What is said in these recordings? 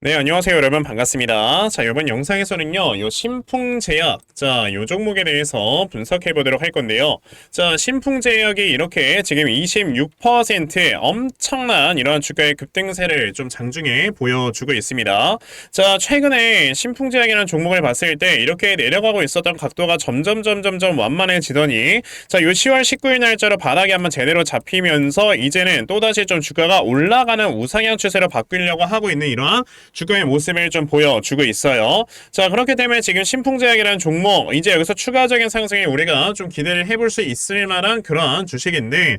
네, 안녕하세요, 여러분. 반갑습니다. 자, 이번 영상에서는요, 요 신풍제약, 자, 요 종목에 대해서 분석해 보도록 할 건데요. 자, 신풍제약이 이렇게 지금 26% 엄청난 이런 주가의 급등세를 좀 장중에 보여주고 있습니다. 자, 최근에 신풍제약이라는 종목을 봤을 때 이렇게 내려가고 있었던 각도가 점점 완만해지더니, 자, 요 10월 19일 날짜로 바닥이 한번 제대로 잡히면서 이제는 또다시 좀 주가가 올라가는 우상향 추세로 바뀌려고 하고 있는 이러한 주가의 모습을 좀 보여주고 있어요. 자, 그렇기 때문에 지금 신풍제약이라는 종목, 이제 여기서 추가적인 상승에 우리가 좀 기대를 해볼 수 있을 만한 그런 주식인데,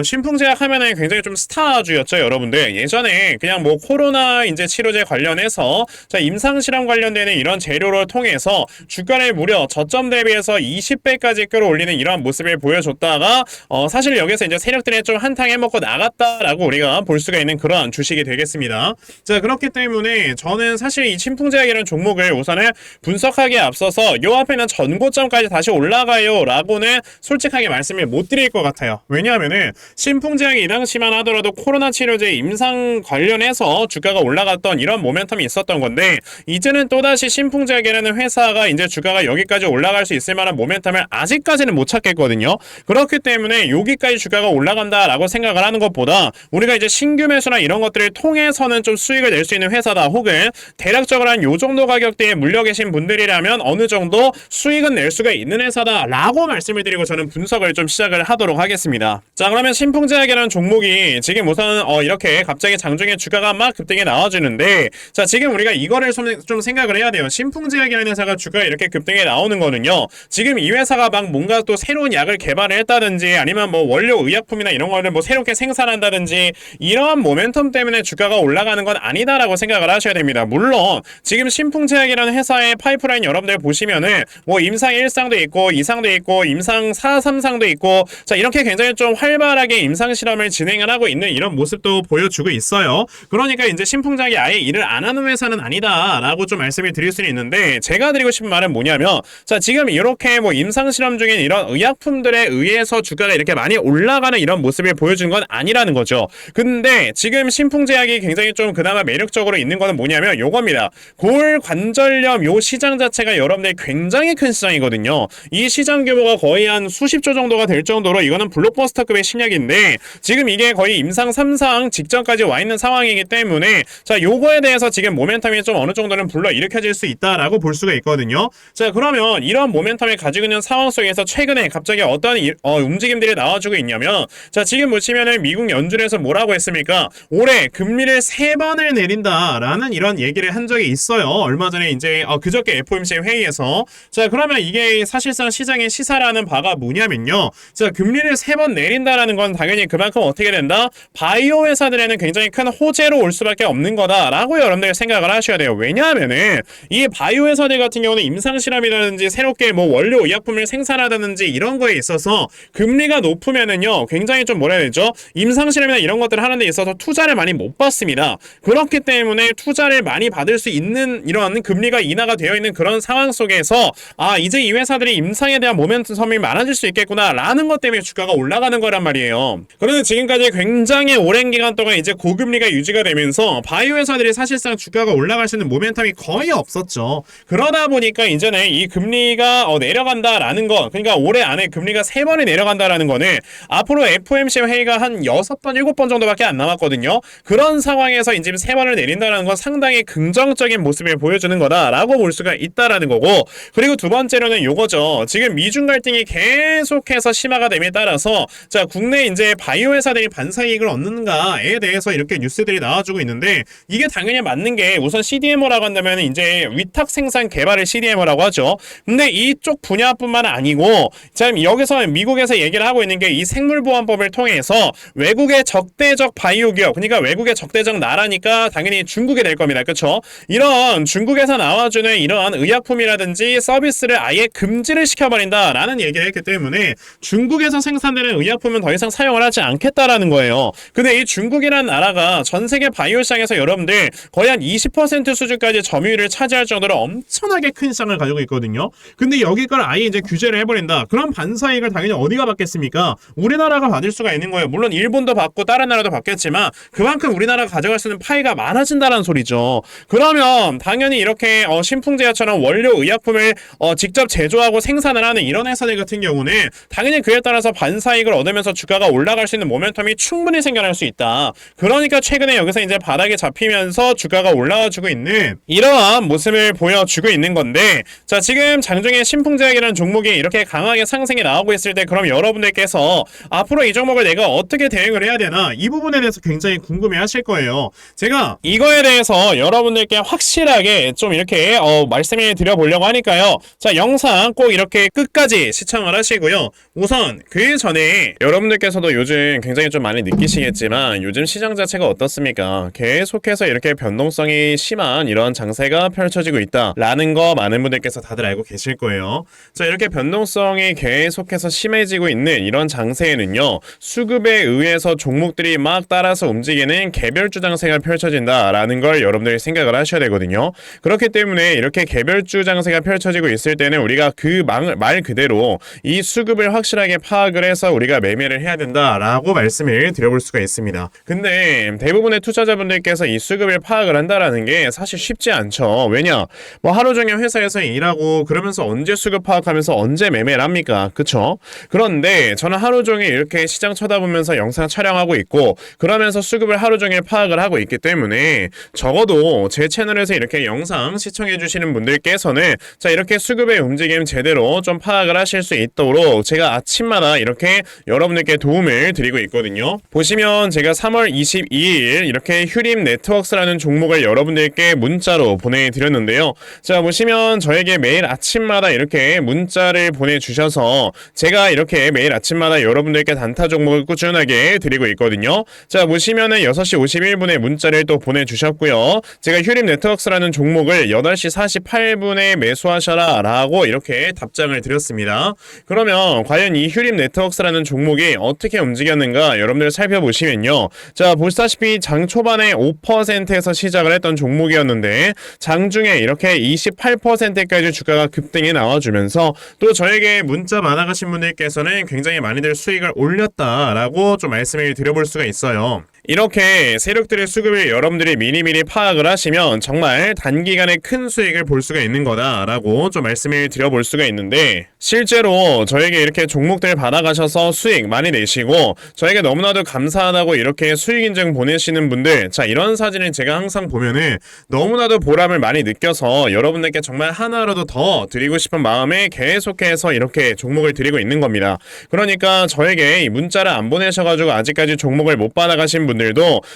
신풍제약 하면은 굉장히 좀 스타주였죠, 여러분들. 예전에 그냥 뭐 코로나 이제 치료제 관련해서, 자, 임상실험 관련되는 이런 재료를 통해서 주가를 무려 저점 대비해서 20배까지 끌어올리는 이런 모습을 보여줬다가, 사실 여기서 이제 세력들이 좀 한탕 해먹고 나갔다라고 우리가 볼 수가 있는 그런 주식이 되겠습니다. 자, 그렇기 때문에 저는 사실 이 신풍제약이라는 종목을 우선은 분석하기에 앞서서 요 앞에는 전고점까지 다시 올라가요 라고는 솔직하게 말씀을 못 드릴 것 같아요. 왜냐하면은 신풍제약이 이 당시만 하더라도 코로나 치료제 임상 관련해서 주가가 올라갔던 이런 모멘텀이 있었던 건데, 이제는 또다시 신풍제약이라는 회사가 이제 주가가 여기까지 올라갈 수 있을 만한 모멘텀을 아직까지는 못 찾겠거든요. 그렇기 때문에 여기까지 주가가 올라간다라고 생각을 하는 것보다 우리가 이제 신규 매수나 이런 것들을 통해서는 좀 수익을 낼 수 있는 회사다, 혹은 대략적으로 한 요 정도 가격대에 물려 계신 분들이라면 어느 정도 수익은 낼 수가 있는 회사다 라고 말씀을 드리고 저는 분석을 좀 시작을 하도록 하겠습니다. 자, 그러면 신풍제약이라는 종목이 지금 우선 이렇게 갑자기 장중에 주가가 막 급등이 나와주는데, 자, 지금 우리가 이거를 좀 생각을 해야 돼요. 신풍제약이라는 회사가 주가가 이렇게 급등이 나오는 거는요, 지금 이 회사가 막 뭔가 또 새로운 약을 개발을 했다든지 아니면 뭐 원료 의약품이나 이런 거를 뭐 새롭게 생산한다든지 이러한 모멘텀 때문에 주가가 올라가는 건 아니다라고 생각을 하셔야 됩니다. 물론 지금 신풍제약이라는 회사의 파이프라인 여러분들 보시면은 뭐 임상 1상도 있고 2상도 있고 임상 4, 3상도 있고, 자, 이렇게 굉장히 좀 활발하게 임상 실험을 진행을 하고 있는 이런 모습도 보여주고 있어요. 그러니까 이제 신풍제약이 아예 일을 안 하는 회사는 아니다라고 좀 말씀을 드릴 수는 있는데, 제가 드리고 싶은 말은 뭐냐면, 자, 지금 이렇게 뭐 임상 실험 중인 이런 의약품들에 의해서 주가가 이렇게 많이 올라가는 이런 모습을 보여주는 건 아니라는 거죠. 근데 지금 신풍제약이 굉장히 좀 그나마 매력적으로 있는 거는 뭐냐면 요겁니다. 골관절염 요 시장 자체가 여러분들 굉장히 큰 시장이거든요. 이 시장 규모가 거의 한 수십조 정도가 될 정도로 이거는 블록버스터급의 신약인데, 지금 이게 거의 임상 3상 직전까지 와 있는 상황이기 때문에, 자, 요거에 대해서 지금 모멘텀이 좀 어느 정도는 불러일으켜질 수 있다라고 볼 수가 있거든요. 자, 그러면 이런 모멘텀을 가지고 있는 상황 속에서 최근에 갑자기 어떤 움직임들이 나와주고 있냐면, 자, 지금 보시면은 미국 연준에서 뭐라고 했습니까? 올해 금리를 3번을 내린다라는 이런 얘기를 한 적이 있어요. 얼마 전에 이제 그저께 FOMC 회의에서. 자, 그러면 이게 사실상 시장의 시사라는 바가 뭐냐면요, 자, 금리를 3번 내린다라는 건 당연히 그만큼 어떻게 된다? 바이오 회사들에는 굉장히 큰 호재로 올 수밖에 없는 거다라고 여러분들 생각을 하셔야 돼요. 왜냐하면은 이 바이오 회사들 같은 경우는 임상 실험이라든지 새롭게 뭐 원료 의약품을 생산하다든지 이런 거에 있어서 금리가 높으면은요, 굉장히 좀 뭐라 해야 되죠? 임상 실험이나 이런 것들을 하는 데 있어서 투자를 많이 못 받습니다. 그렇기 때문에 투자를 많이 받을 수 있는 이런 금리가 인하가 되어 있는 그런 상황 속에서, 이제 이 회사들이 임상에 대한 모멘텀이 많아질 수 있겠구나 라는 것 때문에 주가가 올라가는 거란 말이에요. 그런데 지금까지 굉장히 오랜 기간 동안 이제 고금리가 유지가 되면서 바이오 회사들이 사실상 주가가 올라갈 수 있는 모멘텀이 거의 없었죠. 그러다 보니까 이제는 이 금리가 내려간다라는 거, 그러니까 올해 안에 금리가 3번이 내려간다라는 거는 앞으로 FOMC 회의가 한 6번, 7번 정도밖에 안 남았거든요. 그런 상황에서 이제 3번을 내린다는 건 상당히 긍정적인 모습을 보여주는 거다라고 볼 수가 있다라는 거고, 그리고 두 번째로는 요거죠. 지금 미중 갈등이 계속해서 심화가 됨에 따라서, 자, 국내 이제 바이오 회사들이 반사이익을 얻는가에 대해서 이렇게 뉴스들이 나와주고 있는데, 이게 당연히 맞는 게 우선 CDMO라고 한다면 이제 위탁 생산 개발을 CDMO라고 하죠. 근데 이쪽 분야뿐만 아니고, 자, 여기서 미국에서 얘기를 하고 있는 게 이 생물보안법을 통해서 외국의 적대적 바이오 기업, 그러니까 외국의 적대적 나라니까 당연히 중국이 될 겁니다. 그렇죠? 이런 중국에서 나와주는 이러한 의약품이라든지 서비스를 아예 금지를 시켜버린다라는 얘기를 했기 때문에 중국에서 생산되는 의약품은 더 이상 사용을 하지 않겠다라는 거예요. 근데 이 중국이라는 나라가 전 세계 바이오 시장에서 여러분들 거의 한 20% 수준까지 점유율을 차지할 정도로 엄청나게 큰 시장을 가지고 있거든요. 근데 여기 걸 아예 이제 규제를 해버린다. 그럼 반사이익을 당연히 어디가 받겠습니까? 우리나라가 받을 수가 있는 거예요. 물론 일본도 받고 다른 나라도 받겠지만 그만큼 우리나라가 가져갈 수 있는 파이가 많아진다 한다는 소리죠. 그러면 당연히 이렇게 신풍제약처럼 원료 의약품을 직접 제조하고 생산을 하는 이런 회사들 같은 경우는 당연히 그에 따라서 반사익을 얻으면서 주가가 올라갈 수 있는 모멘텀이 충분히 생겨날 수 있다. 그러니까 최근에 여기서 이제 바닥에 잡히면서 주가가 올라와주고 있는 이러한 모습을 보여주고 있는 건데, 자, 지금 장중에 신풍제약이라는 종목이 이렇게 강하게 상승이 나오고 있을 때 그럼 여러분들께서 앞으로 이 종목을 내가 어떻게 대응을 해야 되나, 이 부분에 대해서 굉장히 궁금해 하실 거예요. 제가 이거에 대해서 여러분들께 확실하게 좀 이렇게 말씀을 드려보려고 하니까요. 자, 영상 꼭 이렇게 끝까지 시청을 하시고요. 우선 그 전에 여러분들께서도 요즘 굉장히 좀 많이 느끼시겠지만 요즘 시장 자체가 어떻습니까? 계속해서 이렇게 변동성이 심한 이런 장세가 펼쳐지고 있다라는 거 많은 분들께서 다들 알고 계실 거예요. 자, 이렇게 변동성이 계속해서 심해지고 있는 이런 장세에는요, 수급에 의해서 종목들이 막 따라서 움직이는 개별주 장세가 펼쳐진다라는 걸 여러분들이 생각을 하셔야 되거든요. 그렇기 때문에 이렇게 개별주 장세가 펼쳐지고 있을 때는 우리가 그 말 그대로 이 수급을 확실하게 파악을 해서 우리가 매매를 해야 된다라고 말씀을 드려볼 수가 있습니다. 근데 대부분의 투자자분들께서 이 수급을 파악을 한다라는 게 사실 쉽지 않죠. 왜냐? 뭐 하루 종일 회사에서 일하고 그러면서 언제 수급 파악하면서 언제 매매를 합니까? 그쵸? 그런데 저는 하루 종일 이렇게 시장 쳐다보면서 영상 촬영하고 있고 그러면서 수급을 하루 종일 파악을 하고 있기 때문에 적어도 제 채널에서 이렇게 영상 시청해 주시는 분들께서는 자, 이렇게 수급의 움직임 제대로 좀 파악을 하실 수 있도록 제가 아침마다 이렇게 여러분들께 도움을 드리고 있거든요. 보시면 제가 3월 22일 이렇게 휴림 네트워크스라는 종목을 여러분들께 문자로 보내드렸는데요. 자, 보시면 저에게 매일 아침마다 이렇게 문자를 보내주셔서 제가 이렇게 매일 아침마다 여러분들께 단타 종목을 꾸준하게 드리고 있거든요. 자, 보시면은 6시 51분에 문자를 또 보내주셨고요. 제가 휴림 네트워크스라는 종목을 8시 48분에 매수하셔라 라고 이렇게 답장을 드렸습니다. 그러면 과연 이 휴림 네트워크스라는 종목이 어떻게 움직였는가 여러분들 살펴보시면요. 자, 보시다시피 장 초반에 5%에서 시작을 했던 종목이었는데 장중에 이렇게 28%까지 주가가 급등이 나와주면서 또 저에게 문자 받아가신 분들께서는 굉장히 많이들 수익을 올렸다라고 좀 말씀을 드려볼 수가 있어요. 이렇게 세력들의 수급을 여러분들이 미리미리 파악을 하시면 정말 단기간에 큰 수익을 볼 수가 있는 거다라고 좀 말씀을 드려볼 수가 있는데, 실제로 저에게 이렇게 종목들 받아가셔서 수익 많이 내시고 저에게 너무나도 감사하다고 이렇게 수익 인증 보내시는 분들, 자, 이런 사진을 제가 항상 보면은 너무나도 보람을 많이 느껴서 여러분들께 정말 하나라도 더 드리고 싶은 마음에 계속해서 이렇게 종목을 드리고 있는 겁니다. 그러니까 저에게 이 문자를 안 보내셔가지고 아직까지 종목을 못 받아가신 분들도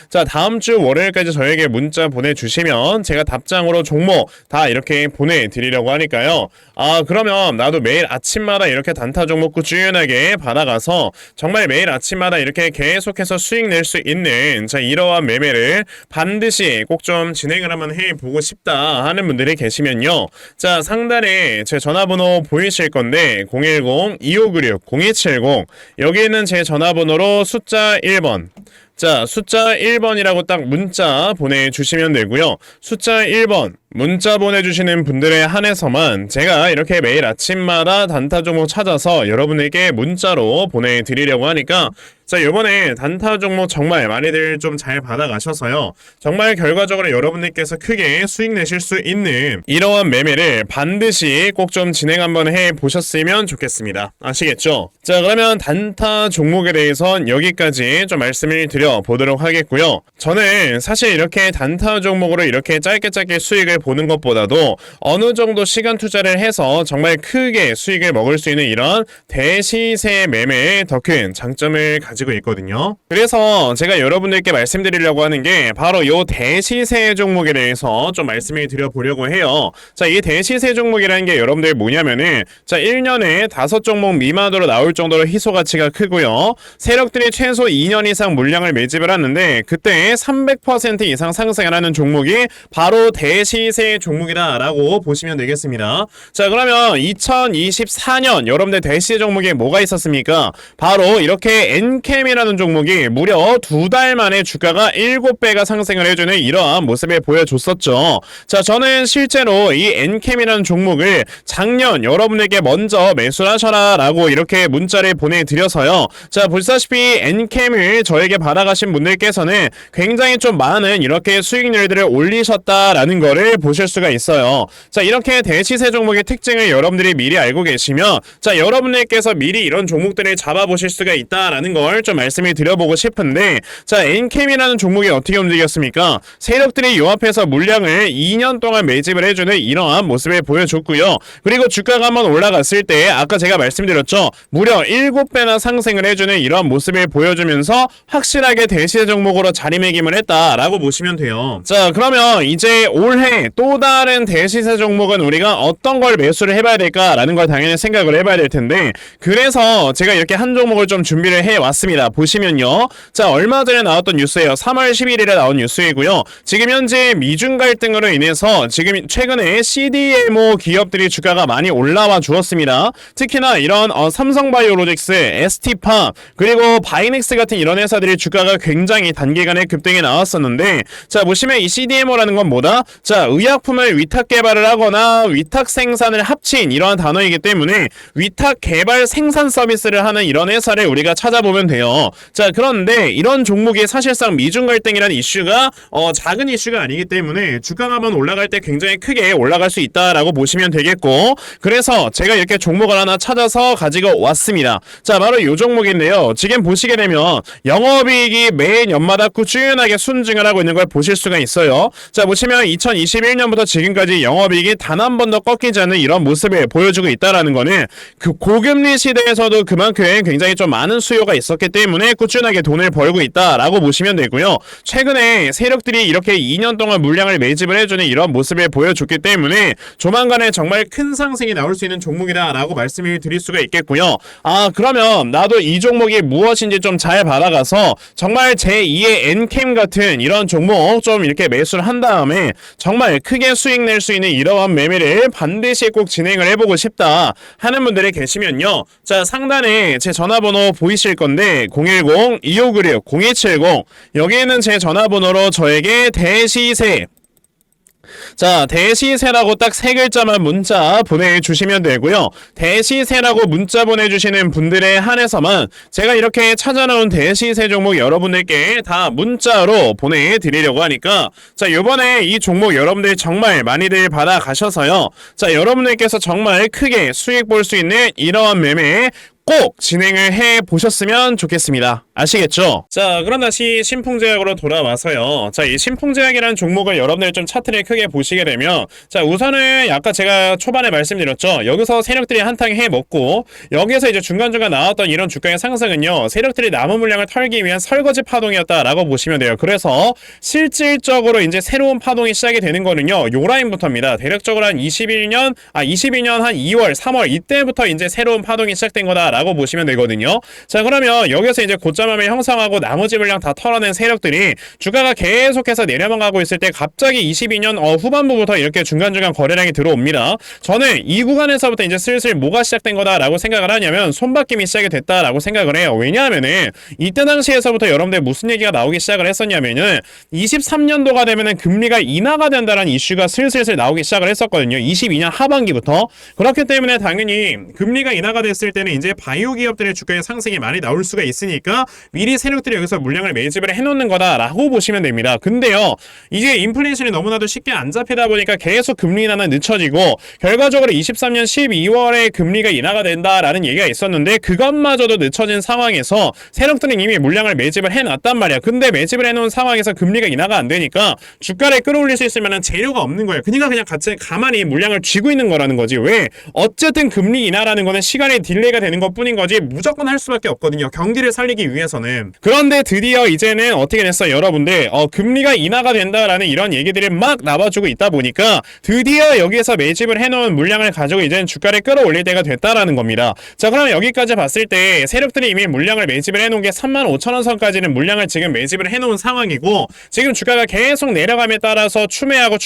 자, 다음주 월요일까지 저에게 문자 보내주시면 제가 답장으로 종목 다 이렇게 보내드리려고 하니까요. 아, 그러면 나도 매일 아침마다 이렇게 단타 종목 꾸준하게 받아가서 정말 매일 아침마다 이렇게 계속해서 수익 낼 수 있는 자, 이러한 매매를 반드시 꼭 좀 진행을 한번 해보고 싶다 하는 분들이 계시면요. 자, 상단에 제 전화번호 보이실 건데 010-2596-0270 여기 있는 제 전화번호로 숫자 1번, 자, 숫자 1번이라고 딱 문자 보내주시면 되고요. 숫자 1번 문자 보내주시는 분들에 한해서만 제가 이렇게 매일 아침마다 단타 종목 찾아서 여러분에게 문자로 보내드리려고 하니까 자, 이번에 단타 종목 정말 많이들 좀 잘 받아가셔서요. 정말 결과적으로 여러분들께서 크게 수익 내실 수 있는 이러한 매매를 반드시 꼭 좀 진행 한번 해보셨으면 좋겠습니다. 아시겠죠? 자, 그러면 단타 종목에 대해선 여기까지 좀 말씀을 드려보도록 하겠고요. 저는 사실 이렇게 단타 종목으로 이렇게 짧게 수익을 보는 것보다도 어느 정도 시간 투자를 해서 정말 크게 수익을 먹을 수 있는 이런 대시세 매매에 더 큰 장점을 가지고 있거든요. 그래서 제가 여러분들께 말씀드리려고 하는 게 바로 이 대시세 종목에 대해서 좀 말씀을 드려보려고 해요. 자, 이 대시세 종목이라는 게 여러분들 뭐냐면은 자, 1년에 5종목 미만으로 나올 정도로 희소 가치가 크고요. 세력들이 최소 2년 이상 물량을 매집을 하는데 그때 300% 이상 상승을 하는 종목이 바로 대시세 종목이다라고 보시면 되겠습니다. 자, 그러면 2024년 여러분들 대시세 종목에 뭐가 있었습니까? 바로 이렇게 NK 엔캠이라는 종목이 무려 2달 만에 주가가 7배가 상승을 해주는 이러한 모습을 보여줬었죠. 자, 저는 실제로 이 엔캠이라는 종목을 작년 여러분에게 먼저 매수를 하셔라 라고 이렇게 문자를 보내드려서요. 자, 보시다시피 엔캠을 저에게 받아가신 분들께서는 굉장히 좀 많은 이렇게 수익률들을 올리셨다라는 거를 보실 수가 있어요. 자, 이렇게 대시세 종목의 특징을 여러분들이 미리 알고 계시면 자, 여러분들께서 미리 이런 종목들을 잡아보실 수가 있다라는 걸 좀 말씀을 드려보고 싶은데, 자, 엔캠이라는 종목이 어떻게 움직였습니까? 세력들이 요 앞에서 물량을 2년 동안 매집을 해주는 이러한 모습을 보여줬고요. 그리고 주가가 한번 올라갔을 때 아까 제가 말씀드렸죠, 무려 7배나 상승을 해주는 이러한 모습을 보여주면서 확실하게 대시세 종목으로 자리매김을 했다라고 보시면 돼요. 자, 그러면 이제 올해 또 다른 대시세 종목은 우리가 어떤 걸 매수를 해봐야 될까라는 걸 당연히 생각을 해봐야 될 텐데, 그래서 제가 이렇게 한 종목을 좀 준비를 해왔습니다. 보시면요, 자, 얼마 전에 나왔던 뉴스예요. 3월 11일에 나온 뉴스이고요. 지금 현재 미중 갈등으로 인해서 지금 최근에 CDMO 기업들이 주가가 많이 올라와 주었습니다. 특히나 이런 삼성바이오로직스, ST팜, 그리고 바이넥스 같은 이런 회사들이 주가가 굉장히 단기간에 급등이 나왔었는데, 자, 보시면 이 CDMO라는 건 뭐다? 자, 의약품을 위탁 개발을 하거나 위탁 생산을 합친 이러한 단어이기 때문에 위탁 개발 생산 서비스를 하는 이런 회사를 우리가 찾아보면 돼요. 자, 그런데 이런 종목이 사실상 미중 갈등이라는 이슈가 작은 이슈가 아니기 때문에 주가가 한번 올라갈 때 굉장히 크게 올라갈 수 있다라고 보시면 되겠고, 그래서 제가 이렇게 종목을 하나 찾아서 가지고 왔습니다. 자, 바로 이 종목인데요. 지금 보시게 되면 영업이익이 매 연마다 꾸준하게 순증을 하고 있는 걸 보실 수가 있어요. 자, 보시면 2021년부터 지금까지 영업이익이 단 한 번도 꺾이지 않는 이런 모습을 보여주고 있다라는 거는 그 고금리 시대에서도 그만큼 굉장히 좀 많은 수요가 있었기 때문에 꾸준하게 돈을 벌고 있다라고 보시면 되고요. 최근에 세력들이 이렇게 2년 동안 물량을 매집을 해주는 이런 모습을 보여줬기 때문에 조만간에 정말 큰 상승이 나올 수 있는 종목이다라고 말씀을 드릴 수가 있겠고요. 아, 그러면 나도 이 종목이 무엇인지 좀 잘 받아가서 정말 제2의 엔캠 같은 이런 종목 좀 이렇게 매수를 한 다음에 정말 크게 수익 낼 수 있는 이러한 매매를 반드시 꼭 진행을 해보고 싶다 하는 분들이 계시면요, 자, 상단에 제 전화번호 보이실 건데 010-2596-0270, 여기에는 제 전화번호로 저에게 대시세, 자, 대시세라고 딱 3글자만 문자 보내주시면 되고요. 대시세라고 문자 보내주시는 분들에 한해서만 제가 이렇게 찾아놓은 대시세 종목 여러분들께 다 문자로 보내드리려고 하니까, 자, 요번에 이 종목 여러분들 정말 많이들 받아가셔서요, 자, 여러분들께서 정말 크게 수익 볼 수 있는 이러한 매매 꼭 진행을 해 보셨으면 좋겠습니다. 아시겠죠? 자, 그럼 다시 신풍제약으로 돌아와서요. 자, 이 신풍제약이라는 종목을 여러분들 좀 차트를 크게 보시게 되면, 자, 우선은 아까 제가 초반에 말씀드렸죠. 여기서 세력들이 한탕 해먹고 여기에서 이제 중간중간 나왔던 이런 주가의 상승은요, 세력들이 남은 물량을 털기 위한 설거지 파동이었다라고 보시면 돼요. 그래서 실질적으로 이제 새로운 파동이 시작이 되는 거는요, 요 라인부터입니다. 대략적으로 한 22년 한 2월, 3월 이때부터 이제 새로운 파동이 시작된 거다 라고 보시면 되거든요. 자, 그러면 여기서 이제 고점함을 형성하고 나머지 물량 다 털어낸 세력들이 주가가 계속해서 내려만 가고 있을 때 갑자기 22년 후반부부터 이렇게 중간중간 거래량이 들어옵니다. 저는 이 구간에서부터 이제 슬슬 뭐가 시작된 거다라고 생각을 하냐면 손바뀜이 시작이 됐다라고 생각을 해요. 왜냐하면은 이때 당시에서부터 여러분들 무슨 얘기가 나오기 시작을 했었냐면은 23년도가 되면은 금리가 인하가 된다는 이슈가 슬슬 나오기 시작을 했었거든요. 22년 하반기부터. 그렇기 때문에 당연히 금리가 인하가 됐을 때는 이제 바이오 기업들의 주가의 상승이 많이 나올 수가 있으니까 미리 세력들이 여기서 물량을 매집을 해놓는 거다라고 보시면 됩니다. 근데요, 이제 인플레이션이 너무나도 쉽게 안 잡히다 보니까 계속 금리 인하는 늦춰지고 결과적으로 23년 12월에 금리가 인하가 된다라는 얘기가 있었는데 그것마저도 늦춰진 상황에서 세력들은 이미 물량을 매집을 해놨단 말이야. 근데 매집을 해놓은 상황에서 금리가 인하가 안 되니까 주가를 끌어올릴 수 있을 만한 재료가 없는 거예요. 그러니까 그냥 같이 가만히 물량을 쥐고 있는 거라는 거지. 왜? 어쨌든 금리 인하라는 거는 시간의 딜레이가 되는 것 뿐인 거지 무조건 할 수밖에 없거든요. 경기를 살리기 위해서는. 그런데 드디어 이제는 어떻게 됐어요, 여러분들? 금리가 인하가 된다라는 이런 얘기들이 막 나와주고 있다 보니까 드디어 여기에서 매집을 해놓은 물량을 가지고 이제는 주가를 끌어올릴 때가 됐다라는 겁니다. 자, 그럼 여기까지 봤을 때 세력들이 이미 물량을 매집을 해놓은 게 35,000원 선까지는 물량을 지금 매집을 해놓은 상황이고, 지금 주가가 계속 내려감에 따라서 추매하고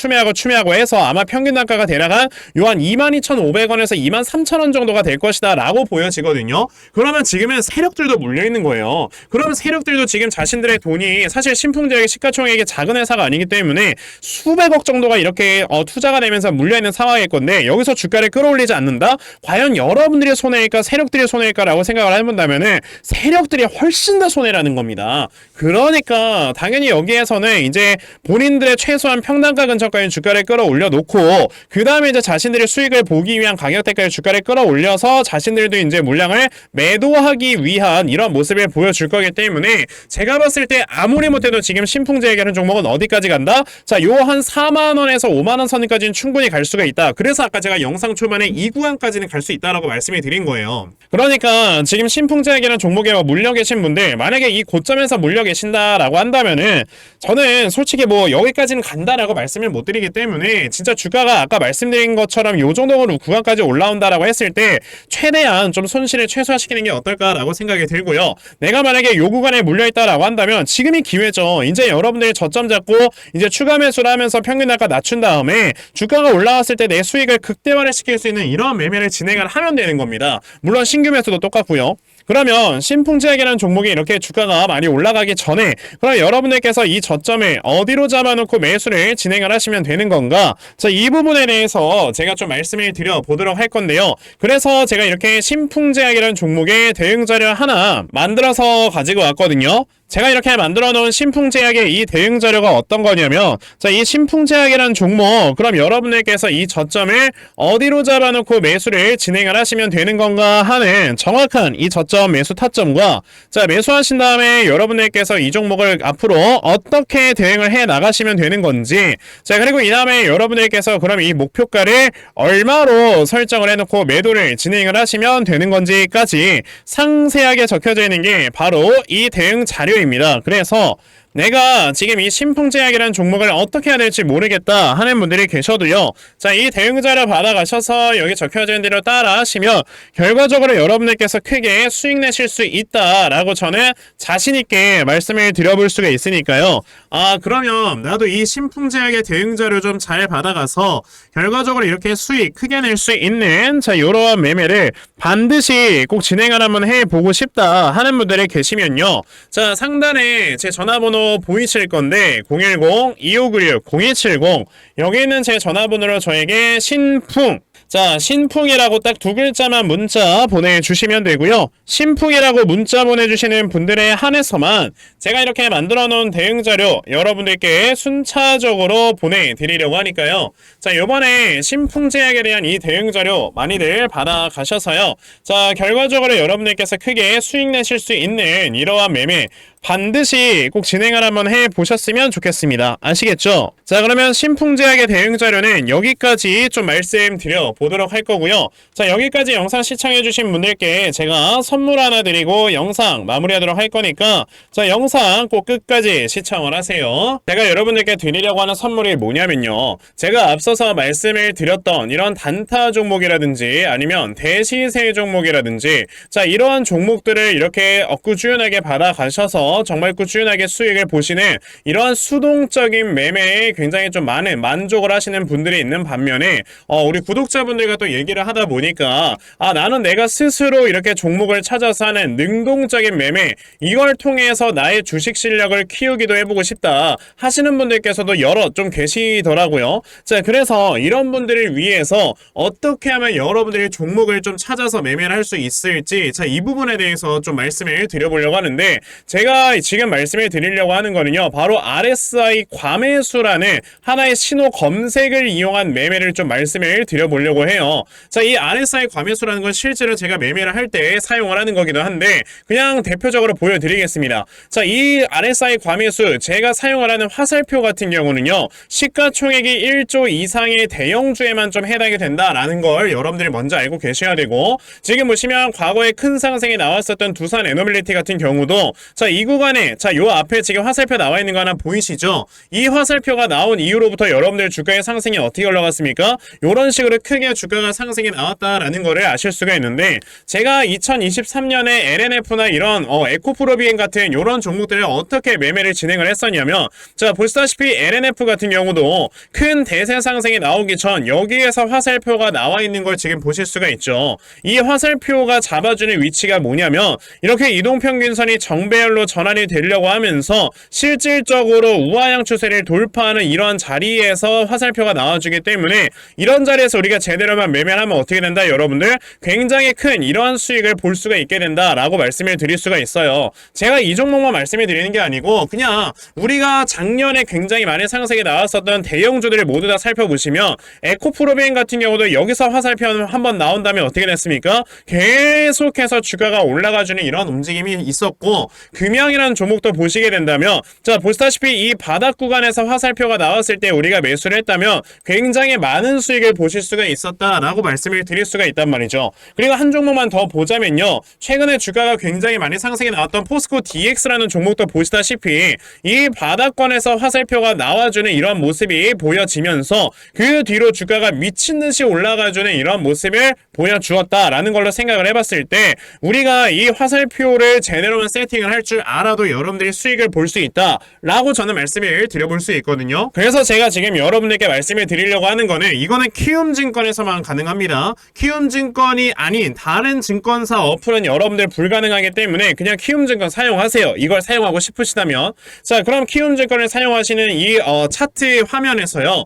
해서 아마 평균 단가가 대략 한 요한 22,500원에서 23,000원 정도가 될 것이다 라고 보여지거든요. 있거든요. 그러면 지금은 세력들도 물려있는 거예요. 그러면 세력들도 지금 자신들의 돈이 사실 신풍제약의 시가총액이 작은 회사가 아니기 때문에 수백억 정도가 이렇게 투자가 되면서 물려있는 상황일 건데 여기서 주가를 끌어올리지 않는다? 과연 여러분들이 손해일까 세력들이 손해일까라고 생각을 해본다면은 세력들이 훨씬 더 손해라는 겁니다. 그러니까 당연히 여기에서는 이제 본인들의 최소한 평단가 근처까지 주가를 끌어올려 놓고 그 다음에 이제 자신들의 수익을 보기 위한 가격대까지 주가를 끌어올려서 자신들도 이제 물량을 매도하기 위한 이런 모습을 보여줄 거기 때문에 제가 봤을 때 아무리 못해도 지금 신풍제약이라는 종목은 어디까지 간다? 자, 요 한 4만원에서 5만원 선까지는 충분히 갈 수가 있다. 그래서 아까 제가 영상 초반에 이 구간까지는 갈 수 있다라고 말씀을 드린 거예요. 그러니까 지금 신풍제약이라는 종목에 물려 계신 분들 만약에 이 고점에서 물려 계신다라고 한다면은 저는 솔직히 뭐 여기까지는 간다라고 말씀을 못 드리기 때문에 진짜 주가가 아까 말씀드린 것처럼 요 정도로 구간까지 올라온다라고 했을 때 최대한 좀 손실을 최소화시키는 게 어떨까라고 생각이 들고요. 내가 만약에 요 구간에 물려있다라고 한다면 지금이 기회죠. 이제 여러분들이 저점 잡고 이제 추가 매수를 하면서 평균 단가 낮춘 다음에 주가가 올라왔을 때 내 수익을 극대화를 시킬 수 있는 이런 매매를 진행을 하면 되는 겁니다. 물론 신규 매수도 똑같고요. 그러면 신풍제약이라는 종목이 이렇게 주가가 많이 올라가기 전에 그럼 여러분들께서 이 저점을 어디로 잡아놓고 매수를 진행을 하시면 되는 건가? 자, 이 부분에 대해서 제가 좀 말씀을 드려보도록 할 건데요. 그래서 제가 이렇게 신풍제약이라는 종목의 대응 자료 하나 만들어서 가지고 왔거든요. 제가 이렇게 만들어 놓은 신풍제약의 이 대응 자료가 어떤 거냐면 자, 이 신풍제약이라는 종목 그럼 여러분들께서 이 저점을 어디로 잡아놓고 매수를 진행을 하시면 되는 건가 하는 정확한 이 저점 매수 타점과 자, 매수하신 다음에 여러분들께서 이 종목을 앞으로 어떻게 대응을 해 나가시면 되는 건지 자, 그리고 이 다음에 여러분들께서 그럼 이 목표가를 얼마로 설정을 해놓고 매도를 진행을 하시면 되는 건지까지 상세하게 적혀져 있는 게 바로 이 대응 자료 입니다. 그래서 내가 지금 이 신풍제약이라는 종목을 어떻게 해야 될지 모르겠다 하는 분들이 계셔도요. 자, 이 대응자료 받아가셔서 여기 적혀져 있는 대로 따라 하시면 결과적으로 여러분들께서 크게 수익 내실 수 있다라고 저는 자신있게 말씀을 드려볼 수가 있으니까요. 아, 그러면 나도 이 신풍제약의 대응자료 좀 잘 받아가서 결과적으로 이렇게 수익 크게 낼 수 있는 자, 이러한 매매를 반드시 꼭 진행을 한번 해보고 싶다 하는 분들이 계시면요. 자, 상단에 제 전화번호 보이실 건데 010-2596-0270 여기 있는 제 전화번호로 저에게 신풍 자, 신풍이라고 딱 두 글자만 문자 보내주시면 되고요. 신풍이라고 문자 보내주시는 분들에 한해서만 제가 이렇게 만들어 놓은 대응자료 여러분들께 순차적으로 보내드리려고 하니까요. 자, 요번에 신풍제약에 대한 이 대응자료 많이들 받아가셔서요. 자, 결과적으로 여러분들께서 크게 수익 내실 수 있는 이러한 매매 반드시 꼭 진행을 한번 해보셨으면 좋겠습니다. 아시겠죠? 자, 그러면 신풍제약의 대응 자료는 여기까지 좀 말씀드려 보도록 할 거고요. 자, 여기까지 영상 시청해주신 분들께 제가 선물 하나 드리고 영상 마무리하도록 할 거니까 자, 영상 꼭 끝까지 시청을 하세요. 제가 여러분들께 드리려고 하는 선물이 뭐냐면요. 제가 앞서서 말씀을 드렸던 이런 단타 종목이라든지 아니면 대시세 종목이라든지 자, 이러한 종목들을 이렇게 꾸준하게 받아가셔서 정말 꾸준하게 수익을 보시는 이러한 수동적인 매매에 굉장히 좀 많은 만족을 하시는 분들이 있는 반면에 우리 구독자분들과 또 얘기를 하다 보니까 나는 내가 스스로 이렇게 종목을 찾아서 하는 능동적인 매매 이걸 통해서 나의 주식 실력을 키우기도 해보고 싶다 하시는 분들께서도 여러 좀 계시더라고요. 자, 그래서 이런 분들을 위해서 어떻게 하면 여러분들이 종목을 좀 찾아서 매매를 할 수 있을지 자, 이 부분에 대해서 좀 말씀을 드려보려고 하는데 제가 지금 말씀을 드리려고 하는 거는요. 바로 RSI 과매수라는 하나의 신호 검색을 이용한 매매를 좀 말씀을 드려보려고 해요. 자, 이 RSI 과매수라는 건 실제로 제가 매매를 할 때 사용을 하는 거기도 한데 그냥 대표적으로 보여드리겠습니다. 자, 이 RSI 과매수 제가 사용을 하는 화살표 같은 경우는요. 시가총액이 1조 이상의 대형주에만 좀 해당이 된다라는 걸 여러분들이 먼저 알고 계셔야 되고 지금 보시면 과거에 큰 상승이 나왔었던 두산 에너빌리티 같은 경우도 자, 이 구간에 자, 요 앞에 지금 화살표 나와 있는 거 하나 보이시죠? 이 화살표가 나온 이후로부터 여러분들 주가의 상승이 어떻게 올라갔습니까? 요런 식으로 크게 주가가 상승이 나왔다라는 거를 아실 수가 있는데, 제가 2023년에 LNF나 이런 에코프로비엔 같은 요런 종목들을 어떻게 매매를 진행을 했었냐면, 자, 보시다시피 LNF 같은 경우도 큰 대세 상승이 나오기 전 여기에서 화살표가 나와 있는 걸 지금 보실 수가 있죠. 이 화살표가 잡아주는 위치가 뭐냐면, 이렇게 이동평균선이 정배열로 전환이 되려고 하면서 실질적으로 우하향 추세를 돌파하는 이런 자리에서 화살표가 나와주기 때문에, 이런 자리에서 우리가 제대로만 매매를 하면 어떻게 된다? 여러분들 굉장히 큰 이러한 수익을 볼 수가 있게 된다라고 말씀을 드릴 수가 있어요. 제가 이 종목만 말씀을 드리는 게 아니고 그냥 우리가 작년에 굉장히 많은 상승이 나왔었던 대형주들을 모두 다 살펴보시면, 에코프로비엔 같은 경우도 여기서 화살표 한번 나온 다음에 어떻게 됐습니까? 계속해서 주가가 올라가주는 이런 움직임이 있었고, 금양이라는 종목도 보시게 된다면, 자, 보시다시피 이 바닥 구간에서 화살표가 나왔을 때 우리가 매수를 했다면 굉장히 많은 수익을 보실 수가 있었다라고 말씀을 드릴 수가 있단 말이죠. 그리고 한 종목만 더 보자면요, 최근에 주가가 굉장히 많이 상승이 나왔던 포스코 DX라는 종목도 보시다시피 이 바닥권에서 화살표가 나와주는 이런 모습이 보여지면서 그 뒤로 주가가 미친듯이 올라가주는 이런 모습을 보여주었다라는 걸로 생각을 해봤을 때, 우리가 이 화살표를 제대로만 세팅을 할 줄 알아도 여러분들이 수익을 볼 수 있다라고 저는 말씀을 드려볼 수 있거든요. 그래서 제가 지금 여러분들께 말씀을 드리려고 하는 거는, 이거는 키움증권에서만 가능합니다. 키움증권이 아닌 다른 증권사 어플은 여러분들 불가능하기 때문에 그냥 키움증권 사용하세요. 이걸 사용하고 싶으시다면. 자, 그럼 키움증권을 사용하시는 이 차트 화면에서요,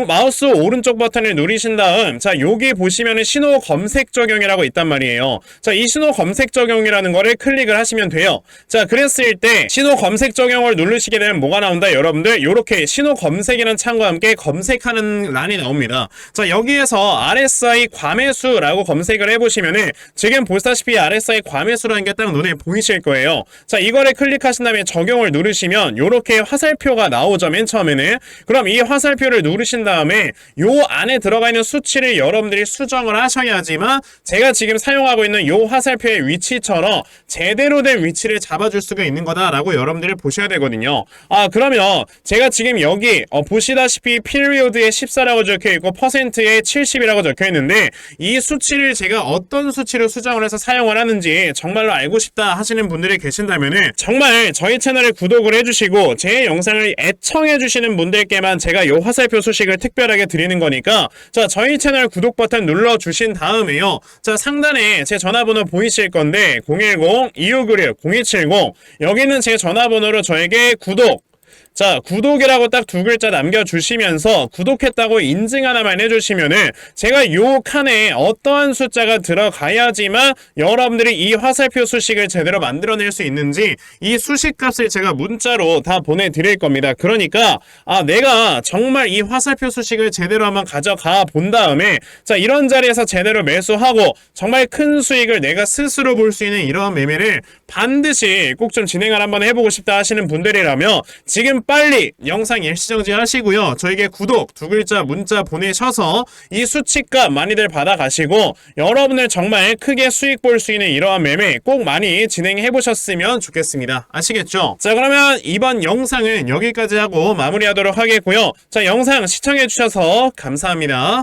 마우스 오른쪽 버튼을 누르신 다음, 자, 여기 보시면은 신호 검색 적용이라고 있단 말이에요. 자, 이 신호 검색 적용이라는 거를 클릭을 하시면 돼요. 자, 그랬을 때 신호 검색 적용을 누르시게 되면 뭐가 나온다? 여러분들 요렇게 신호 검색이라는 창과 함께 검색하는 란이 나옵니다. 자, 여기에서 RSI 과매수라고 검색을 해보시면은 지금 보시다시피 RSI 과매수라는 게 딱 눈에 보이실 거예요. 자, 이거를 클릭하신 다음에 적용을 누르시면 요렇게 화살표가 나오죠, 맨 처음에는. 그럼 이 화살표를 누르신 다음에 요 안에 들어가 있는 수치를 여러분들이 수정을 하셔야지만 제가 지금 사용하고 있는 요 화살표의 위치처럼 제대로 된 위치를 잡아줄 수가 있는 거다라고 여러분들이 보셔야 되거든요. 그러면 제가 지금 여기 보시다시피 피리오드에 14라고 적혀있고 퍼센트에 70이라고 적혀있는데, 이 수치를 제가 어떤 수치로 수정을 해서 사용을 하는지 정말로 알고 싶다 하시는 분들이 계신다면은 정말 저희 채널을 구독을 해주시고 제 영상을 애청해주시는 분들께만 제가 요 화살표 소식을 특별하게 드리는 거니까, 자, 저희 채널 구독 버튼 눌러주신 다음에요, 자, 상단에 제 전화번호 보이실 건데 010-2596-0270, 여기는 제 전화번호로 저에게 구독, 자, 구독이라고 딱 두 글자 남겨주시면서 구독했다고 인증 하나만 해주시면은 제가 요 칸에 어떠한 숫자가 들어가야지만 여러분들이 이 화살표 수식을 제대로 만들어낼 수 있는지 이 수식값을 제가 문자로 다 보내드릴 겁니다. 그러니까 내가 정말 이 화살표 수식을 제대로 한번 가져가 본 다음에, 자, 이런 자리에서 제대로 매수하고 정말 큰 수익을 내가 스스로 볼 수 있는 이러한 매매를 반드시 꼭 좀 진행을 한번 해보고 싶다 하시는 분들이라면 지금 빨리 영상 일시정지 하시고요, 저에게 구독 두 글자 문자 보내셔서 이 수치값 많이들 받아가시고 여러분들 정말 크게 수익 볼 수 있는 이러한 매매 꼭 많이 진행해 보셨으면 좋겠습니다. 아시겠죠? 자, 그러면 이번 영상은 여기까지 하고 마무리하도록 하겠고요. 자, 영상 시청해 주셔서 감사합니다.